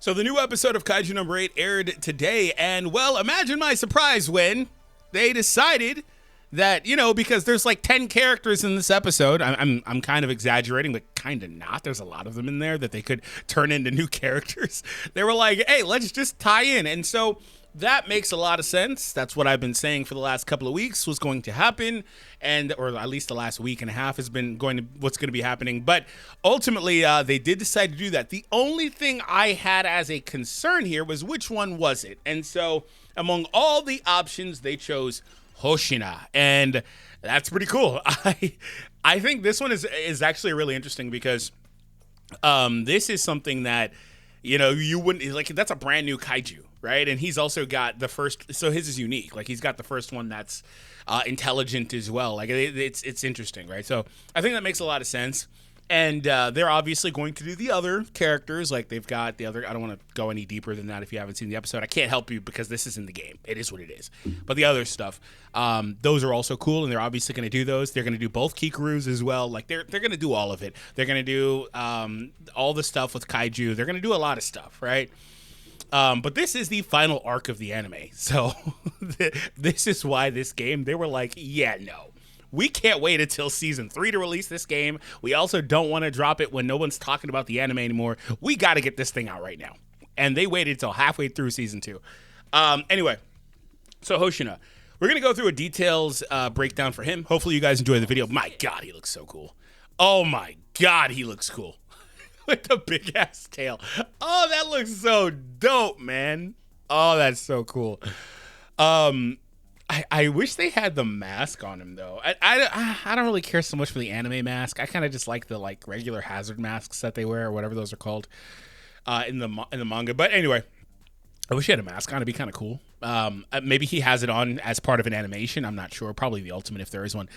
So the new episode of Kaiju number 8 aired today, and well, imagine my surprise when they decided that, you know, because there's like 10 characters in this episode. I'm kind of exaggerating, but kind of not. There's a lot of them in there that they could turn into new characters. They were like, hey, let's just tie in. And so that makes a lot of sense. That's what I've been saying for the last couple of weeks was going to happen, and or at least the last week and a half has been what's going to be happening. But ultimately, they did decide to do that. The only thing I had as a concern here was which one was it? And so among all the options, they chose Hoshina, and that's pretty cool. I think this one is actually really interesting because this is something that, you know, you wouldn't like. That's a brand new kaiju, right? And he's also got the first. So his is unique. Like he's got the first one that's intelligent as well. Like it's interesting, right? So I think that makes a lot of sense. And they're obviously going to do the other characters. Like they've got the other. I don't want to go any deeper than that if you haven't seen the episode. I can't help you because this is in the game. It is what it is. But the other stuff, those are also cool, and they're obviously going to do those. They're going to do both Kikurus as well. Like they're going to do all of it. They're going to do all the stuff with Kaiju. They're going to do a lot of stuff, right? But this is the final arc of the anime. So this is why this game, they were like, yeah, no. We can't wait until season 3 to release this game. We also don't want to drop it when no one's talking about the anime anymore. We got to get this thing out right now. And they waited until halfway through season 2. Anyway, so Hoshina. We're going to go through a details breakdown for him. Hopefully you guys enjoy the video. My God, he looks so cool. Oh my God, he looks cool. With the big ass tail. Oh, that looks so dope, man. Oh, that's so cool. I wish they had the mask on him though. I don't really care so much for the anime mask. I kind of just like the regular hazard masks that they wear or whatever those are called in the manga. But anyway, I wish he had a mask on. It'd be kind of cool. Maybe he has it on as part of an animation. I'm not sure. Probably the ultimate if there is one.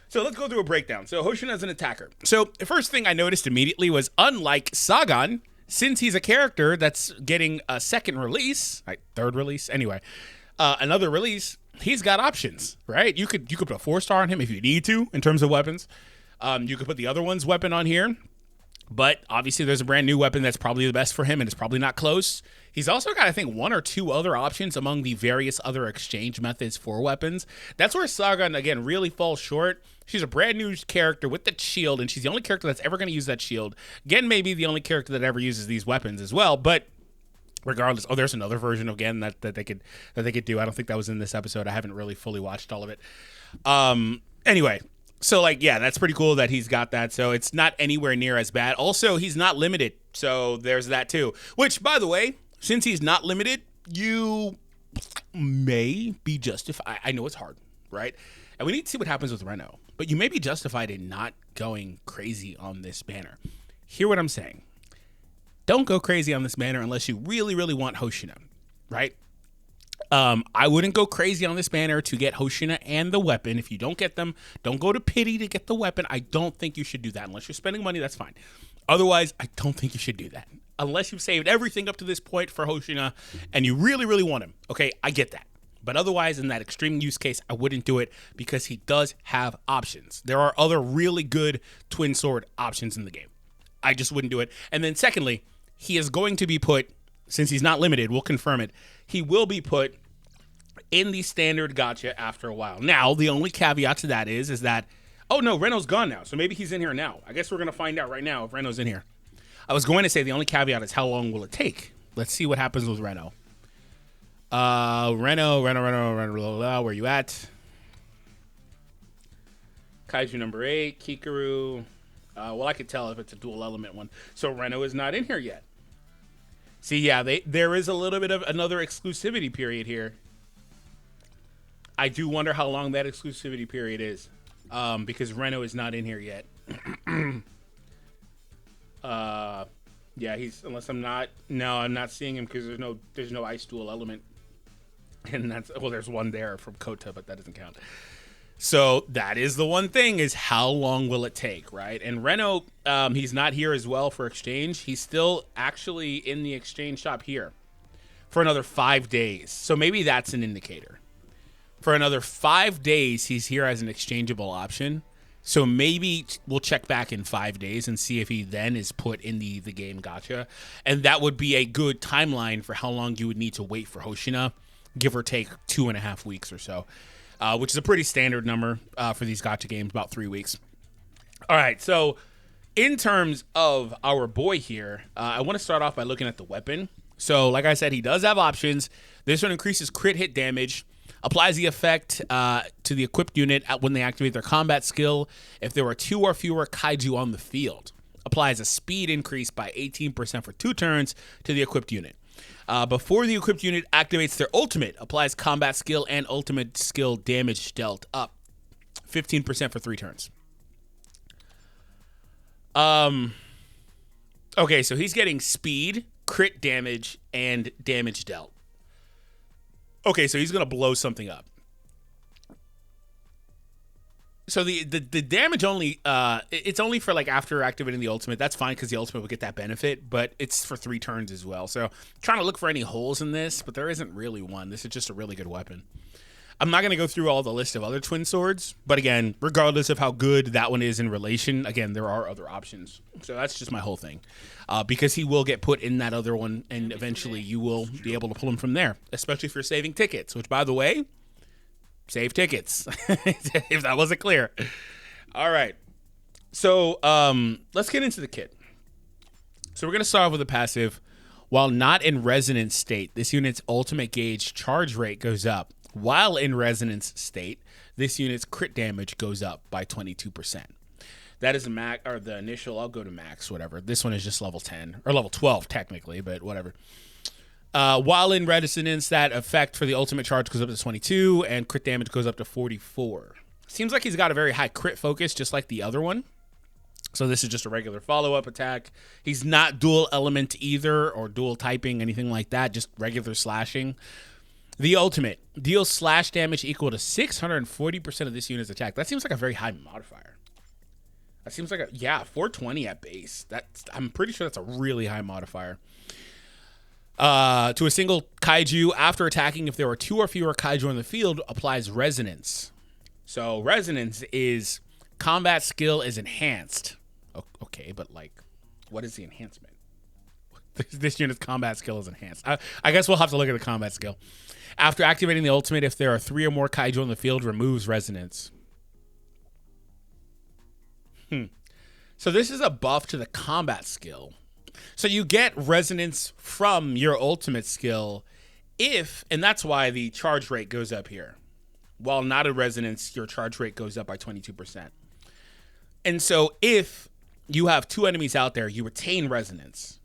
So let's go through a breakdown. So Hoshina is an attacker. So the first thing I noticed immediately was, unlike Sagan, since he's a character that's getting a second release, third release, anyway, another release, he's got options, right? You could put a 4-star on him if you need to in terms of weapons. You could put the other one's weapon on here. But obviously there's a brand new weapon that's probably the best for him, and it's probably not close. He's also got, I think, 1 or 2 other options among the various other exchange methods for weapons. That's where Sagan, again, really falls short. She's a brand new character with that shield, and she's the only character that's ever going to use that shield. Again, maybe the only character that ever uses these weapons as well, but regardless, there's another version again that they could do. I don't think that was in this episode. I haven't really fully watched all of it. Anyway, so yeah, that's pretty cool that he's got that. So it's not anywhere near as bad. Also, he's not limited. So there's that too. Which, by the way, since he's not limited, you may be justified. I know it's hard, right? And we need to see what happens with Reno. But you may be justified in not going crazy on this banner. Hear what I'm saying. Don't go crazy on this banner unless you really, really want Hoshina, right? I wouldn't go crazy on this banner to get Hoshina and the weapon. If you don't get them, don't go to pity to get the weapon. I don't think you should do that. Unless you're spending money, that's fine. Otherwise, I don't think you should do that. Unless you've saved everything up to this point for Hoshina and you really, really want him. Okay, I get that. But otherwise, in that extreme use case, I wouldn't do it because he does have options. There are other really good twin sword options in the game. I just wouldn't do it. And then secondly, he is going to be put, since he's not limited, we'll confirm it, he will be put in the standard gacha after a while. Now, the only caveat to that is that, oh no, Reno's gone now, so maybe he's in here now. I guess we're going to find out right now if Reno's in here. I was going to say the only caveat is how long will it take? Let's see what happens with Reno. Reno, where you at? Kaiju number 8, Kikuru. Well, I could tell if it's a dual element one. So Reno is not in here yet. See, yeah, there is a little bit of another exclusivity period here. I do wonder how long that exclusivity period is, because Reno is not in here yet. Yeah, I'm not seeing him because there's no ice dual element, and there's one there from Kota, but that doesn't count. So that is the one thing, is how long will it take, right? And Reno, he's not here as well for exchange. He's still actually in the exchange shop here for another 5 days. So maybe that's an indicator. For another 5 days, he's here as an exchangeable option. So maybe we'll check back in 5 days and see if he then is put in the game gacha. And that would be a good timeline for how long you would need to wait for Hoshina, give or take 2.5 weeks or so, which is a pretty standard number for these gacha games, about 3 weeks. All right, so in terms of our boy here, I want to start off by looking at the weapon. So like I said, he does have options. This one increases crit hit damage, applies the effect to the equipped unit when they activate their combat skill if there are 2 or fewer kaiju on the field. Applies a speed increase by 18% for 2 turns to the equipped unit. Before the equipped unit activates their ultimate, applies combat skill and ultimate skill damage dealt up 15% for 3 turns. Okay, so he's getting speed, crit damage, and damage dealt. Okay, so he's going to blow something up. So the damage only, it's only for like after activating the ultimate. That's fine because the ultimate will get that benefit, but it's for 3 turns as well. So I'm trying to look for any holes in this, but there isn't really one. This is just a really good weapon. I'm not going to go through all the list of other twin swords, but again, regardless of how good that one is in relation, again, there are other options. So that's just my whole thing. Because he will get put in that other one, and eventually you will be able to pull him from there, especially if you're saving tickets, which, by the way, save tickets, if that wasn't clear. All right. So let's get into the kit. So we're going to start off with a passive. While not in resonance state, this unit's ultimate gauge charge rate goes up. While in resonance state, this unit's crit damage goes up by 22%. That is a max, or the initial. I'll go to max, whatever. This one is just level 10 or level 12 technically, but whatever. While in resonance, that effect for the ultimate charge goes up to 22, and crit damage goes up to 44. Seems like he's got a very high crit focus, just like the other one. So this is just a regular follow-up attack. He's not dual element either, or dual typing, anything like that. Just regular slashing. The ultimate deals slash damage equal to 640% of this unit's attack. That seems like a very high modifier. That seems like 420 at base. I'm pretty sure that's a really high modifier. To a single kaiju after attacking, if there are 2 or fewer kaiju on the field, applies resonance. So resonance is combat skill is enhanced. Okay, but like, what is the enhancement? This unit's combat skill is enhanced. I guess we'll have to look at the combat skill. After activating the ultimate, if there are 3 or more kaiju on the field, removes resonance. So this is a buff to the combat skill. So you get resonance from your ultimate skill and that's why the charge rate goes up here. While not a resonance, your charge rate goes up by 22%. And so if you have 2 enemies out there, you retain resonance.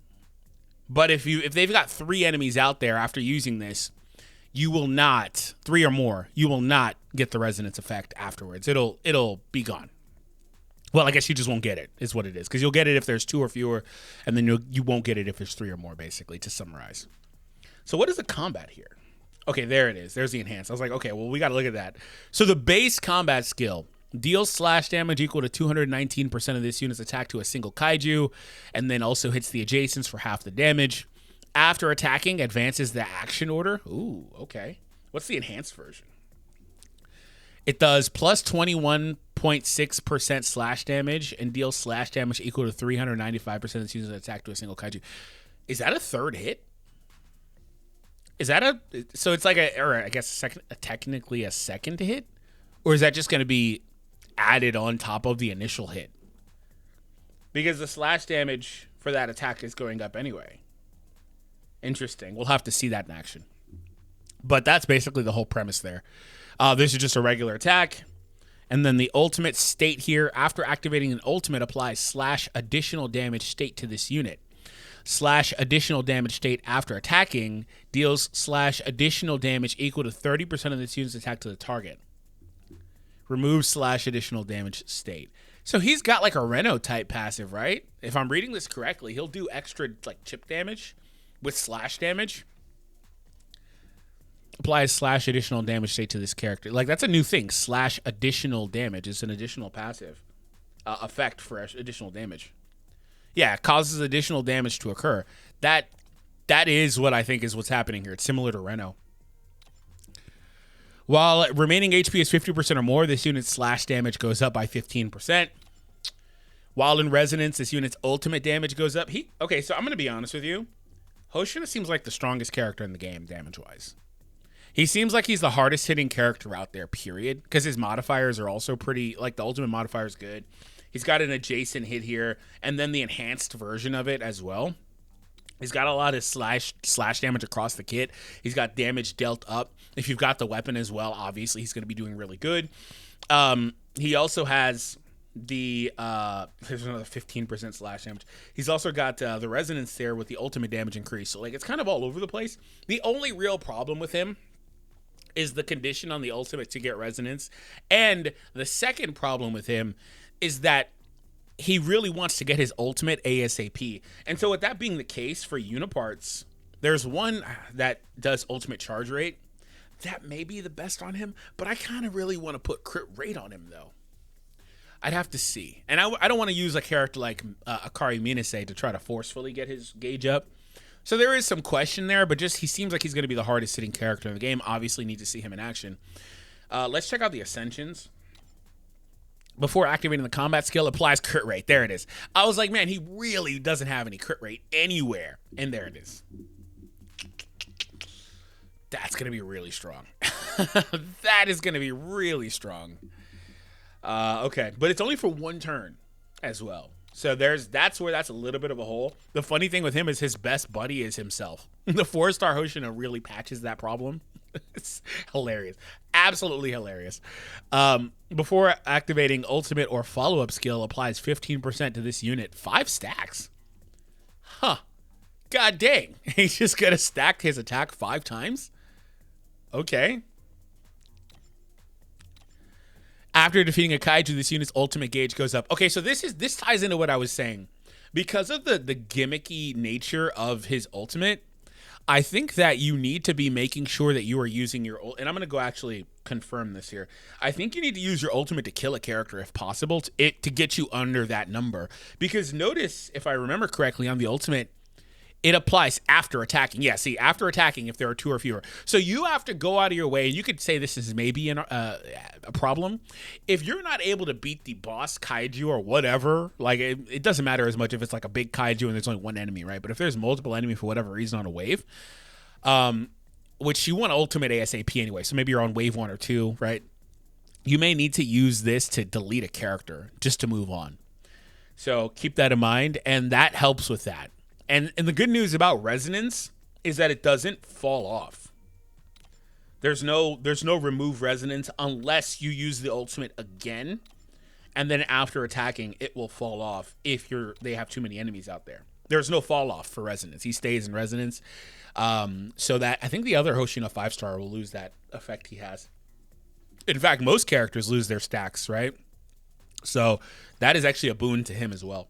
But if they've got 3 enemies out there after using this, you will not, 3 or more, you will not get the resonance effect afterwards. It'll be gone. Well, I guess you just won't get it, is what it is. Because you'll get it if there's 2 or fewer, and then you won't get it if there's 3 or more, basically, to summarize. So what is the combat here? Okay, there it is. There's the enhanced. I was like, okay, well, we got to look at that. So the base combat skill deals slash damage equal to 219% of this unit's attack to a single kaiju, and then also hits the adjacents for half the damage. After attacking, advances the action order. Ooh, okay. What's the enhanced version? It does plus 21.6% slash damage and deals slash damage equal to 395% of this unit's attack to a single kaiju. Is that a 3rd hit? Is that so it's like technically a 2nd hit? Or is that just going to be added on top of the initial hit? Because the slash damage for that attack is going up anyway. Interesting. We'll have to see that in action. But that's basically the whole premise there. This is just a regular attack. And then the ultimate state here, after activating an ultimate, applies slash additional damage state to this unit. Slash additional damage state after attacking deals slash additional damage equal to 30% of this unit's attack to the target. Remove slash additional damage state. So he's got like a Reno type passive, right? If I'm reading this correctly, he'll do extra like chip damage with slash damage. Applies slash additional damage state to this character. Like, that's a new thing. Slash additional damage. It's an additional passive effect for additional damage. Yeah, causes additional damage to occur. That is what I think is what's happening here. It's similar to Reno. While remaining HP is 50% or more, this unit's slash damage goes up by 15%. While in resonance, this unit's ultimate damage goes up. Okay, so I'm going to be honest with you. Hoshina seems like the strongest character in the game, damage-wise. He seems like he's the hardest hitting character out there, period. Because his modifiers are also pretty, like the ultimate modifier is good. He's got an adjacent hit here, and then the enhanced version of it as well. He's got a lot of slash damage across the kit. He's got damage dealt up. If you've got the weapon as well, obviously he's going to be doing really good. He also has there's another 15% slash damage. He's also got the resonance there with the ultimate damage increase. So like it's kind of all over the place. The only real problem with him is the condition on the ultimate to get resonance. And the second problem with him is that he really wants to get his ultimate ASAP. And so with that being the case for Uniparts, there's one that does ultimate charge rate. That may be the best on him, but I kind of really want to put crit rate on him though. I'd have to see. And I don't want to use a character like Akari Minase to try to forcefully get his gauge up. So there is some question there, but just he seems like he's going to be the hardest hitting character in the game. Obviously need to see him in action. Let's check out the Ascensions. Before activating the combat skill, applies crit rate. There it is. I was like, man, he really doesn't have any crit rate anywhere. And there it is. That's going to be really strong. That is going to be really strong. Okay, but it's only for one turn as well. So that's where that's a little bit of a hole. The funny thing with him is his best buddy is himself. The 4-star Hoshina really patches that problem. It's hilarious. Absolutely hilarious. Before activating ultimate or follow-up skill, applies 15% to this unit. 5 stacks. Huh. God dang. He's just going to stack his attack 5 times? Okay. After defeating a kaiju, this unit's ultimate gauge goes up. Okay, so this ties into what I was saying. Because of the gimmicky nature of his ultimate, I think that you need to be making sure that you are using your and I'm going to go actually confirm this here. I think you need to use your ultimate to kill a character if possible to get you under that number. Because notice, if I remember correctly, on the ultimate, it applies after attacking. Yeah, see, after attacking if there are 2 or fewer. So you have to go out of your way, and you could say this is maybe a problem. If you're not able to beat the boss kaiju or whatever, like it doesn't matter as much if it's like a big kaiju and there's only one enemy, right? But if there's multiple enemy for whatever reason on a wave, which you want ultimate ASAP anyway, so maybe you're on wave 1 or 2, right? You may need to use this to delete a character just to move on. So keep that in mind, and that helps with that. And the good news about resonance is that it doesn't fall off. There's no remove resonance unless you use the ultimate again, and then after attacking, it will fall off if they have too many enemies out there. There's no fall off for resonance. He stays in resonance. So that I think the other Hoshina 5-star will lose that effect he has. In fact, most characters lose their stacks, right? So that is actually a boon to him as well.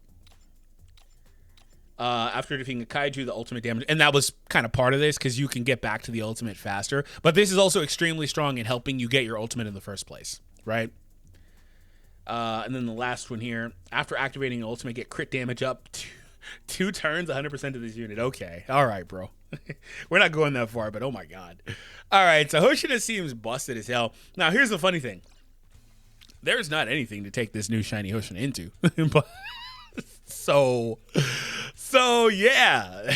After defeating a kaiju, the ultimate damage, and that was kind of part of this because you can get back to the ultimate faster. But this is also extremely strong in helping you get your ultimate in the first place, right? And then the last one here, after activating the ultimate, get crit damage up 2 turns, 100% of this unit. Okay, all right, bro. We're not going that far, but oh my god. All right, so Hoshina seems busted as hell. Now, here's the funny thing. There's not anything to take this new shiny Hoshina into, but. So yeah,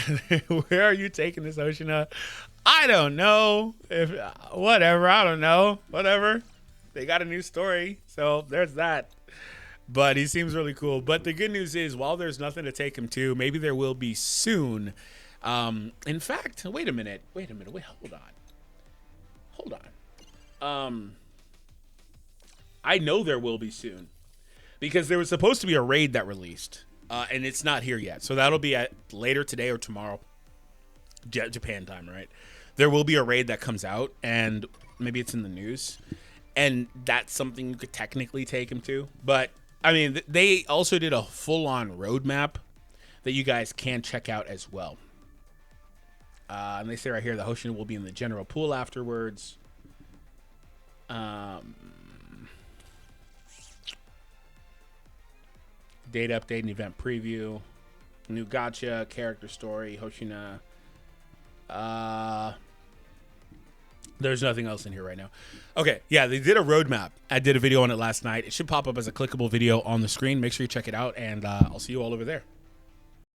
where are you taking this Hoshina? I don't know. Whatever. I don't know. Whatever. They got a new story, so there's that. But he seems really cool. But the good news is, while there's nothing to take him to, maybe there will be soon. In fact, wait a minute. Wait, hold on. I know there will be soon because there was supposed to be a raid that released. And it's not here yet. So that'll be at later today or tomorrow. Japan time, right? There will be a raid that comes out, and maybe it's in the news. And that's something you could technically take him to. But, I mean, they also did a full-on roadmap that you guys can check out as well. And they say right here that Hoshina will be in the general pool afterwards. Data update and event preview. New gacha, character story, Hoshina. There's nothing else in here right now. Okay, yeah, they did a roadmap. I did a video on it last night. It should pop up as a clickable video on the screen. Make sure you check it out, and I'll see you all over there.